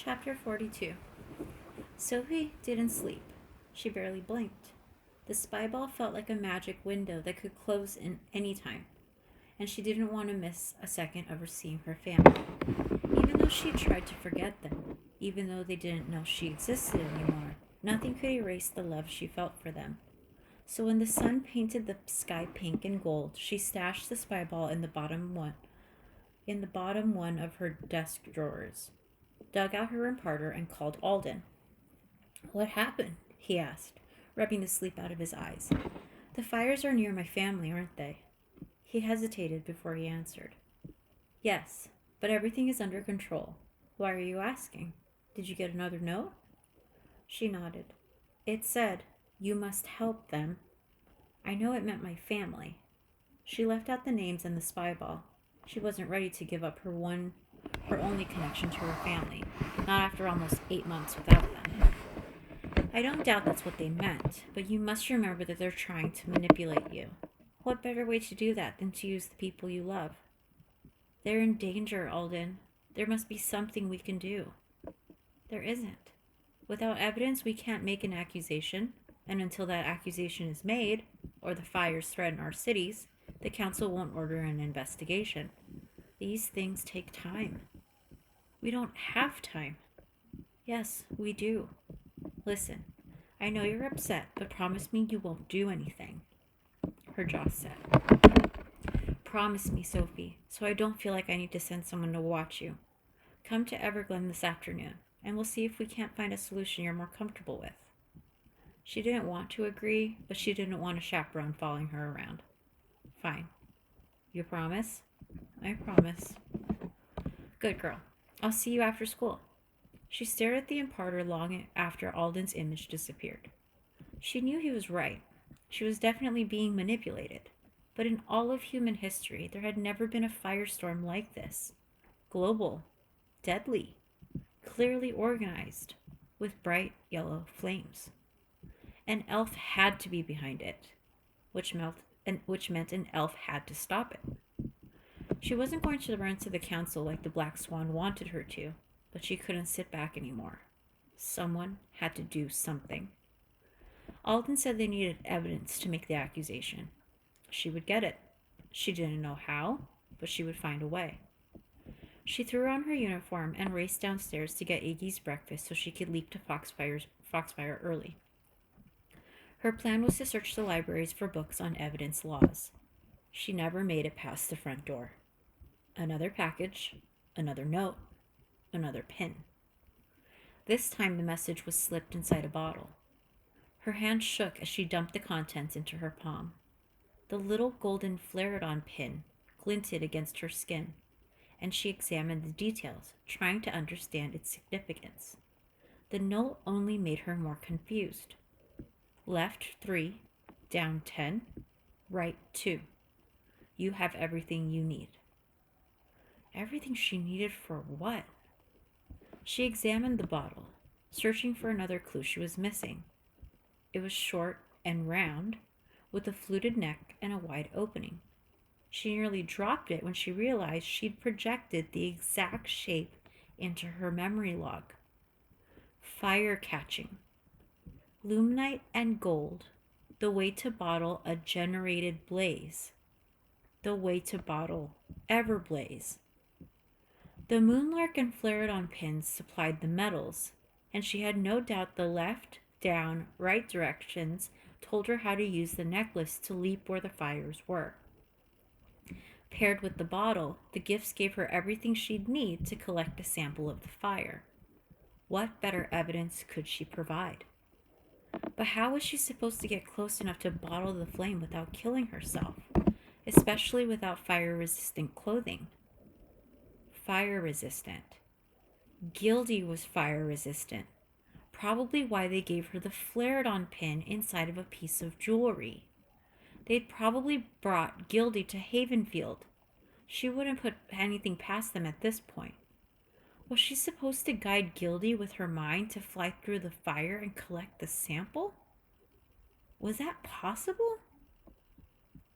Chapter 42. Sophie didn't sleep. She barely blinked. The spy ball felt like a magic window that could close in any time, and she didn't want to miss a second of her seeing her family. Even though she tried to forget them, even though they didn't know she existed anymore, nothing could erase the love she felt for them. So when the sun painted the sky pink and gold, she stashed the spy ball in the bottom one of her desk drawers, dug out her imparter, and called Alden. "What happened?" he asked, rubbing the sleep out of his eyes. "The fires are near my family, aren't they?" He hesitated before he answered. "Yes, but everything is under control. Why are you asking? Did you get another note?" She nodded. "It said, 'You must help them.' I know it meant my family." She left out the names and the spy ball. She wasn't ready to give up her only connection to her family, not after almost 8 months without them. "I don't doubt that's what they meant, but you must remember that they're trying to manipulate you. What better way to do that than to use the people you love?" "They're in danger, Alden. There must be something we can do." "There isn't. Without evidence, we can't make an accusation, and until that accusation is made, or the fires threaten our cities, the council won't order an investigation. These things take time." "We don't have time." "Yes, we do. Listen, I know you're upset, but promise me you won't do anything." Her jaw set. "Promise me, Sophie, so I don't feel like I need to send someone to watch you. Come to Everglen this afternoon, and we'll see if we can't find a solution you're more comfortable with." She didn't want to agree, but she didn't want a chaperone following her around. "Fine. You promise?" "I promise." "Good girl. I'll see you after school." She stared at the imparter long after Alden's image disappeared. She knew he was right. She was definitely being manipulated. But in all of human history, there had never been a firestorm like this. Global, deadly, clearly organized, with bright yellow flames. An elf had to be behind it, which meant an elf had to stop it. She wasn't going to run to the council like the Black Swan wanted her to, but she couldn't sit back anymore. Someone had to do something. Alden said they needed evidence to make the accusation. She would get it. She didn't know how, but she would find a way. She threw on her uniform and raced downstairs to get Iggy's breakfast so she could leap to Foxfire early. Her plan was to search the libraries for books on evidence laws. She never made it past the front door. Another package, another note, another pin. This time the message was slipped inside a bottle. Her hand shook as she dumped the contents into her palm. The little golden flared-on pin glinted against her skin, and she examined the details, trying to understand its significance. The note only made her more confused. Left 3, down 10, right 2. You have everything you need. Everything she needed for what? She examined the bottle, searching for another clue she was missing. It was short and round, with a fluted neck and a wide opening. She nearly dropped it when she realized she'd projected the exact shape into her memory log. Fire catching. Luminite and gold. The way to bottle a generated blaze. The way to bottle Everblaze. The moonlark and flared-on pins supplied the metals, and she had no doubt the left, down, right directions told her how to use the necklace to leap where the fires were. Paired with the bottle, the gifts gave her everything she'd need to collect a sample of the fire. What better evidence could she provide? But how was she supposed to get close enough to bottle the flame without killing herself, especially without fire-resistant clothing? Fire-resistant. Gildy was fire-resistant, probably why they gave her the flared-on pin inside of a piece of jewelry. They'd probably brought Gildy to Havenfield. She wouldn't put anything past them at this point. Was she supposed to guide Gildy with her mind to fly through the fire and collect the sample? Was that possible?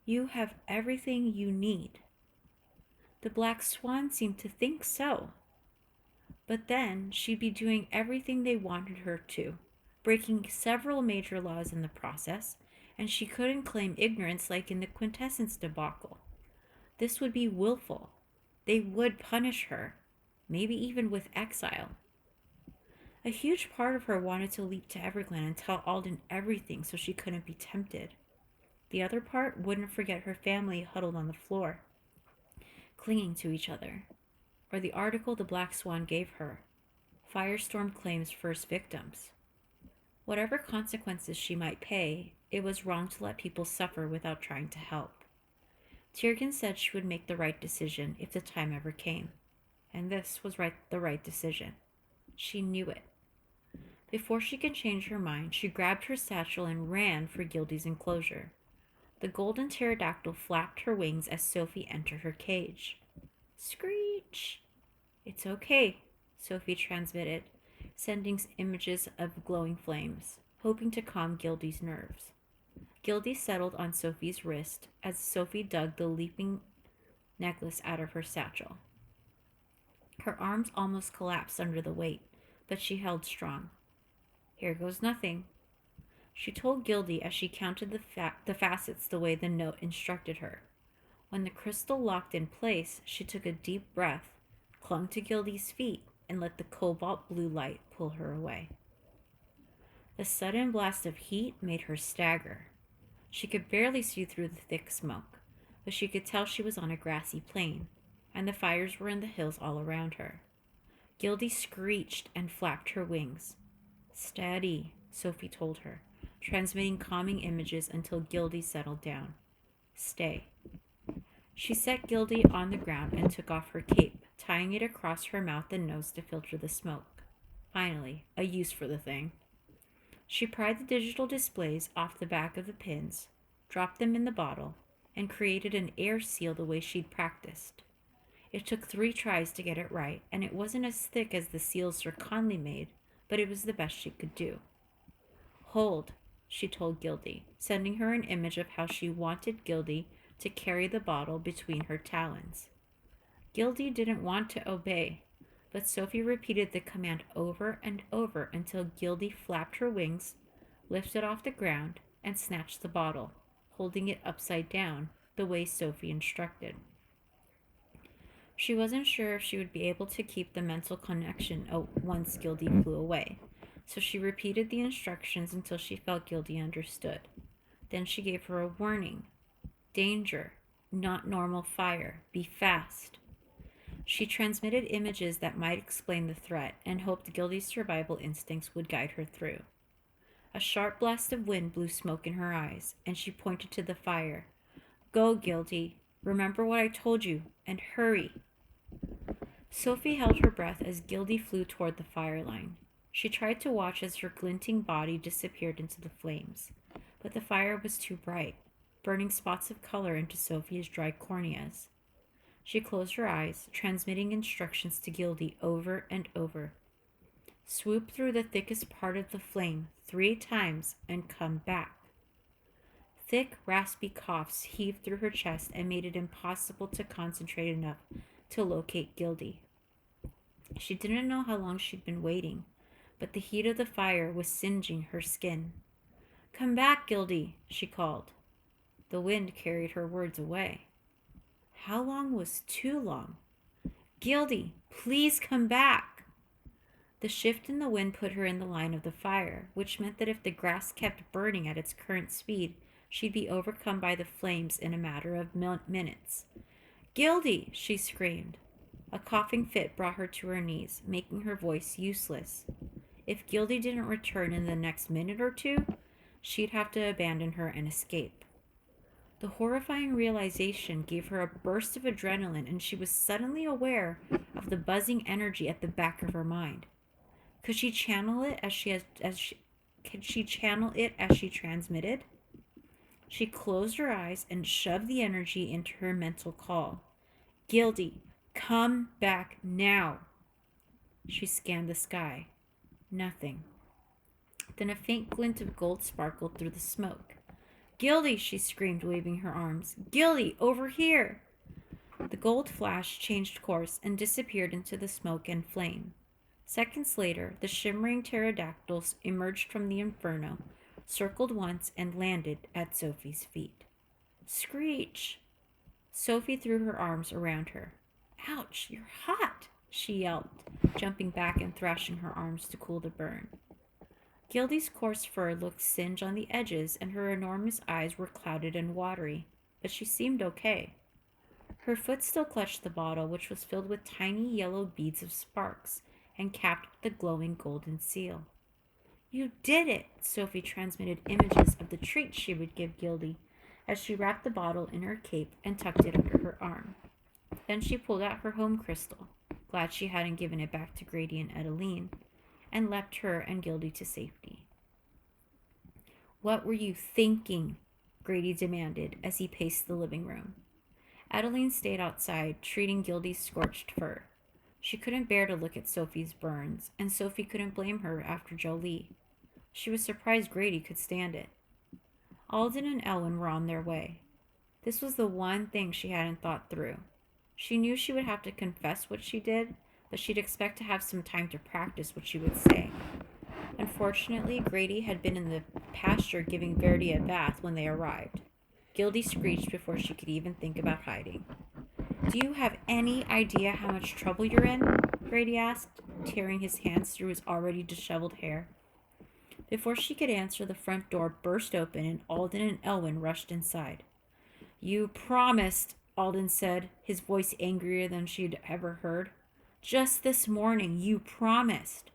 You have everything you need. The Black Swan seemed to think so. But then she'd be doing everything they wanted her to, breaking several major laws in the process, and she couldn't claim ignorance like in the quintessence debacle. This would be willful. They would punish her, maybe even with exile. A huge part of her wanted to leap to Everglen and tell Alden everything so she couldn't be tempted. The other part wouldn't forget her family huddled on the floor, clinging to each other, or the article the Black Swan gave her, Firestorm claims first victims. Whatever consequences she might pay, it was wrong to let people suffer without trying to help. Tiergan said she would make the right decision if the time ever came, and this was the right decision. She knew it. Before she could change her mind, she grabbed her satchel and ran for Gildy's enclosure. The golden pterodactyl flapped her wings as Sophie entered her cage. Screech! It's okay, Sophie transmitted, sending images of glowing flames, hoping to calm Gildy's nerves. Gildy settled on Sophie's wrist as Sophie dug the leaping necklace out of her satchel. Her arms almost collapsed under the weight, but she held strong. Here goes nothing, she told Gildy as she counted the facets the way the note instructed her. When the crystal locked in place, she took a deep breath, clung to Gildy's feet, and let the cobalt blue light pull her away. The sudden blast of heat made her stagger. She could barely see through the thick smoke, but she could tell she was on a grassy plain, and the fires were in the hills all around her. Gildy screeched and flapped her wings. Steady, Sophie told her, transmitting calming images until Gildy settled down. Stay. She set Gildy on the ground and took off her cape, tying it across her mouth and nose to filter the smoke. Finally, a use for the thing. She pried the digital displays off the back of the pins, dropped them in the bottle, and created an air seal the way she'd practiced. It took 3 tries to get it right, and it wasn't as thick as the seals Sir Conley made, but it was the best she could do. Hold, she told Gildy, sending her an image of how she wanted Gildy to carry the bottle between her talons. Gildy didn't want to obey, but Sophie repeated the command over and over until Gildy flapped her wings, lifted off the ground, and snatched the bottle, holding it upside down, the way Sophie instructed. She wasn't sure if she would be able to keep the mental connection once Gildy flew away, so she repeated the instructions until she felt Gildy understood. Then she gave her a warning. Danger, not normal fire. Be fast. She transmitted images that might explain the threat and hoped Gildy's survival instincts would guide her through. A sharp blast of wind blew smoke in her eyes, and she pointed to the fire. Go, Gildy. Remember what I told you, and hurry. Sophie held her breath as Gildy flew toward the fire line. She tried to watch as her glinting body disappeared into the flames, but the fire was too bright, burning spots of color into Sophie's dry corneas. She closed her eyes, transmitting instructions to Gildy over and over. Swoop through the thickest part of the flame 3 times and come back. Thick, raspy coughs heaved through her chest and made it impossible to concentrate enough to locate Gildy. She didn't know how long she'd been waiting, but the heat of the fire was singeing her skin. Come back, Gildy, she called. The wind carried her words away. How long was too long? Gildy, please come back. The shift in the wind put her in the line of the fire, which meant that if the grass kept burning at its current speed, she'd be overcome by the flames in a matter of minutes. Gildy, she screamed. A coughing fit brought her to her knees, making her voice useless. If Gildy didn't return in the next minute or 2, she'd have to abandon her and escape. The horrifying realization gave her a burst of adrenaline, and she was suddenly aware of the buzzing energy at the back of her mind. Could she channel it as she transmitted? She closed her eyes and shoved the energy into her mental call. Gildy, come back now. She scanned the sky. Nothing. Then a faint glint of gold sparkled through the smoke. Gildy, she screamed, waving her arms. Gildy, over here! The gold flash changed course and disappeared into the smoke and flame. Seconds later, the shimmering pterodactyls emerged from the inferno, circled once, and landed at Sophie's feet. Screech! Sophie threw her arms around her. Ouch, you're hot, she yelped, jumping back and thrashing her arms to cool the burn. Gildy's coarse fur looked singed on the edges, and her enormous eyes were clouded and watery, but she seemed okay. Her foot still clutched the bottle, which was filled with tiny yellow beads of sparks and capped with the glowing golden seal. You did it! Sophie transmitted images of the treat she would give Gildy as she wrapped the bottle in her cape and tucked it under her arm. Then she pulled out her home crystal, glad she hadn't given it back to Grady and Adeline, and leapt her and Gildy to safety. What were you thinking? Grady demanded as he paced the living room. Adeline stayed outside, treating Gildy's scorched fur. She couldn't bear to look at Sophie's burns, and Sophie couldn't blame her after Jolie. She was surprised Grady could stand it. Alden and Ellen were on their way. This was the one thing she hadn't thought through. She knew she would have to confess what she did, but she'd expect to have some time to practice what she would say. Unfortunately, Grady had been in the pasture giving Verdi a bath when they arrived. Gildy screeched before she could even think about hiding. Do you have any idea how much trouble you're in? Grady asked, tearing his hands through his already disheveled hair. Before she could answer, the front door burst open and Alden and Elwyn rushed inside. You promised, Alden said, his voice angrier than she'd ever heard. Just this morning, you promised.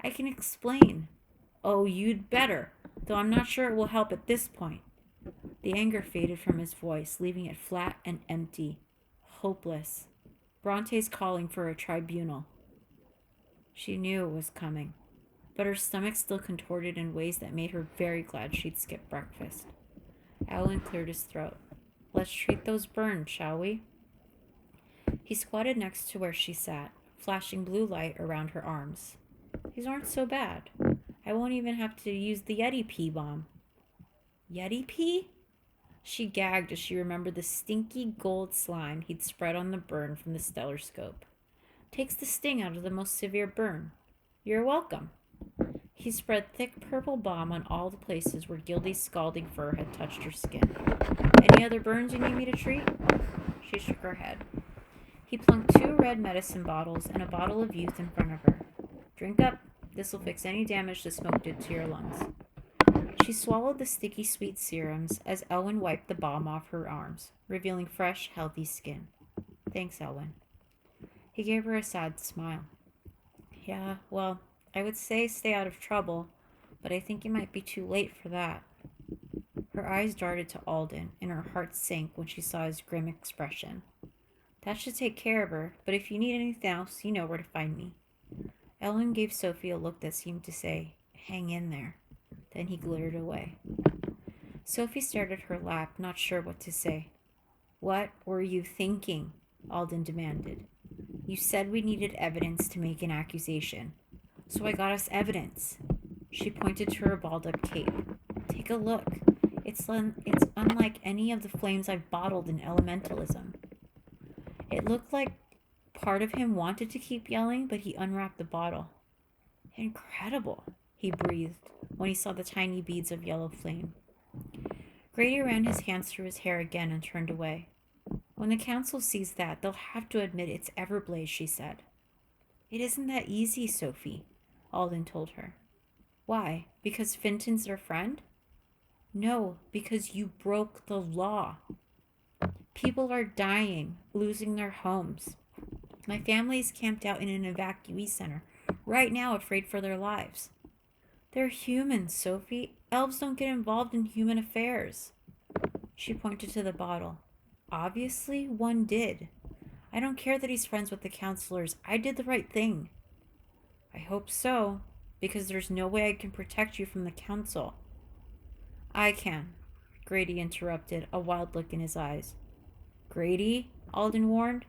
I can explain. Oh, you'd better, though I'm not sure it will help at this point. The anger faded from his voice, leaving it flat and empty, hopeless. Bronte's calling for a tribunal. She knew it was coming, but her stomach still contorted in ways that made her very glad she'd skipped breakfast. Allen cleared his throat. Let's treat those burns, shall we? He squatted next to where she sat, flashing blue light around her arms. These aren't so bad. I won't even have to use the Yeti pea bomb. Yeti pea? She gagged as she remembered the stinky gold slime he'd spread on the burn from the stellar scope. Takes the sting out of the most severe burn. You're welcome. He spread thick purple balm on all the places where Gildy's scalding fur had touched her skin. Any other burns you need me to treat? She shook her head. He plunked 2 red medicine bottles and a bottle of youth in front of her. Drink up. This'll fix any damage the smoke did to your lungs. She swallowed the sticky sweet serums as Elwyn wiped the balm off her arms, revealing fresh, healthy skin. Thanks, Elwyn. He gave her a sad smile. Yeah, well, I would say stay out of trouble, but I think you might be too late for that. Her eyes darted to Alden, and her heart sank when she saw his grim expression. That should take care of her, but if you need anything else, you know where to find me. Ellen gave Sophie a look that seemed to say, hang in there. Then he glittered away. Sophie stared at her lap, not sure what to say. What were you thinking? Alden demanded. You said we needed evidence to make an accusation. So I got us evidence. She pointed to her balled-up cape. Take a look. It's unlike any of the flames I've bottled in elementalism. It looked like part of him wanted to keep yelling, but he unwrapped the bottle. Incredible, he breathed when he saw the tiny beads of yellow flame. Grady ran his hands through his hair again and turned away. When the council sees that, they'll have to admit it's Everblaze, she said. It isn't that easy, Sophie, Alden told her. Why? Because Finton's their friend? No, because you broke the law. People are dying, losing their homes. My family is camped out in an evacuee center, right now afraid for their lives. They're humans, Sophie. Elves don't get involved in human affairs. She pointed to the bottle. Obviously, one did. I don't care that he's friends with the counselors. I did the right thing. I hope so, because there's no way I can protect you from the council. I can, Grady interrupted, a wild look in his eyes. Grady? Alden warned.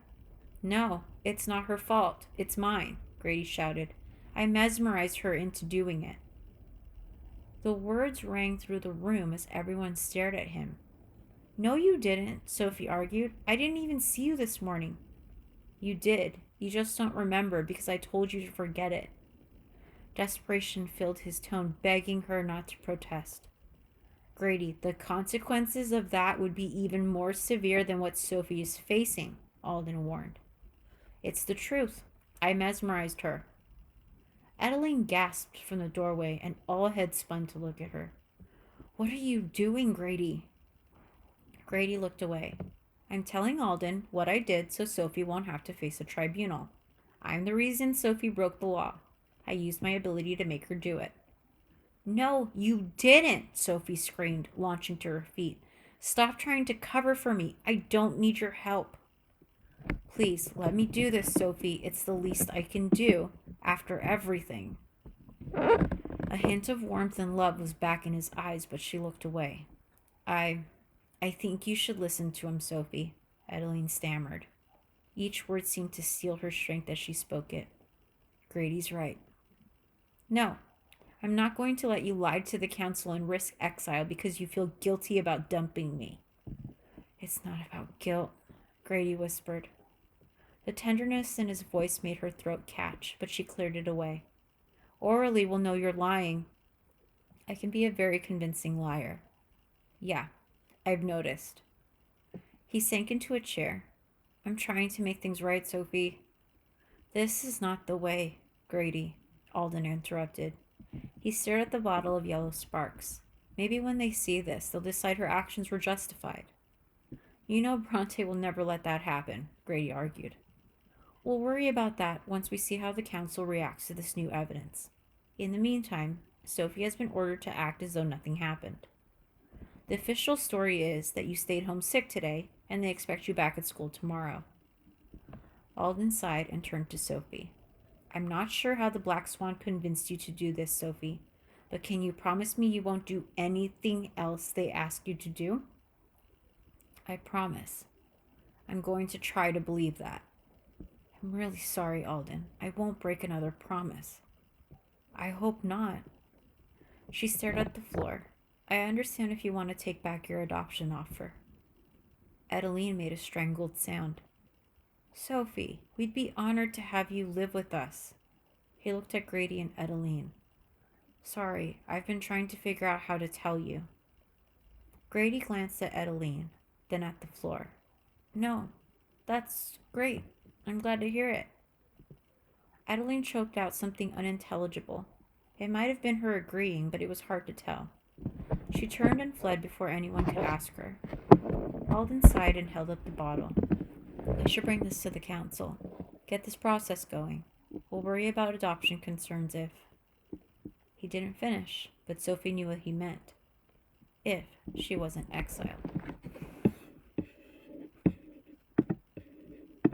No, it's not her fault. It's mine, Grady shouted. I mesmerized her into doing it. The words rang through the room as everyone stared at him. No, you didn't, Sophie argued. I didn't even see you this morning. You did. You just don't remember because I told you to forget it. Desperation filled his tone, begging her not to protest. Grady, the consequences of that would be even more severe than what Sophie is facing, Alden warned. It's the truth. I mesmerized her. Adeline gasped from the doorway, and all heads spun to look at her. What are you doing, Grady? Grady looked away. I'm telling Alden what I did so Sophie won't have to face a tribunal. I'm the reason Sophie broke the law. I used my ability to make her do it. No, you didn't, Sophie screamed, launching to her feet. Stop trying to cover for me. I don't need your help. Please, let me do this, Sophie. It's the least I can do, after everything. A hint of warmth and love was back in his eyes, but she looked away. I think you should listen to him, Sophie, Adeline stammered. Each word seemed to steal her strength as she spoke it. Grady's right. No, I'm not going to let you lie to the council and risk exile because you feel guilty about dumping me. It's not about guilt, Grady whispered. The tenderness in his voice made her throat catch, but she cleared it away. Orally will know you're lying. I can be a very convincing liar. Yeah, I've noticed. He sank into a chair. I'm trying to make things right, Sophie. This is not the way, Grady, Alden interrupted. He stared at the bottle of yellow sparks. Maybe when they see this, they'll decide her actions were justified. You know Bronte will never let that happen, Grady argued. We'll worry about that once we see how the council reacts to this new evidence. In the meantime, Sophie has been ordered to act as though nothing happened. The official story is that you stayed home sick today, and they expect you back at school tomorrow. Alden sighed and turned to Sophie. I'm not sure how the Black Swan convinced you to do this, Sophie, but can you promise me you won't do anything else they ask you to do? I promise. I'm going to try to believe that. I'm really sorry, Alden. I won't break another promise. I hope not. She stared at the floor. I understand if you want to take back your adoption offer. Adeline made a strangled sound. Sophie, we'd be honored to have you live with us. He looked at Grady and Adeline. Sorry, I've been trying to figure out how to tell you. Grady glanced at Adeline, then at the floor. No, that's great. I'm glad to hear it. Adeline choked out something unintelligible. It might have been her agreeing, but it was hard to tell. She turned and fled before anyone could ask her. Alden sighed and held up the bottle. I should bring this to the council. Get this process going. We'll worry about adoption concerns if... He didn't finish, but Sophie knew what he meant. If she wasn't exiled.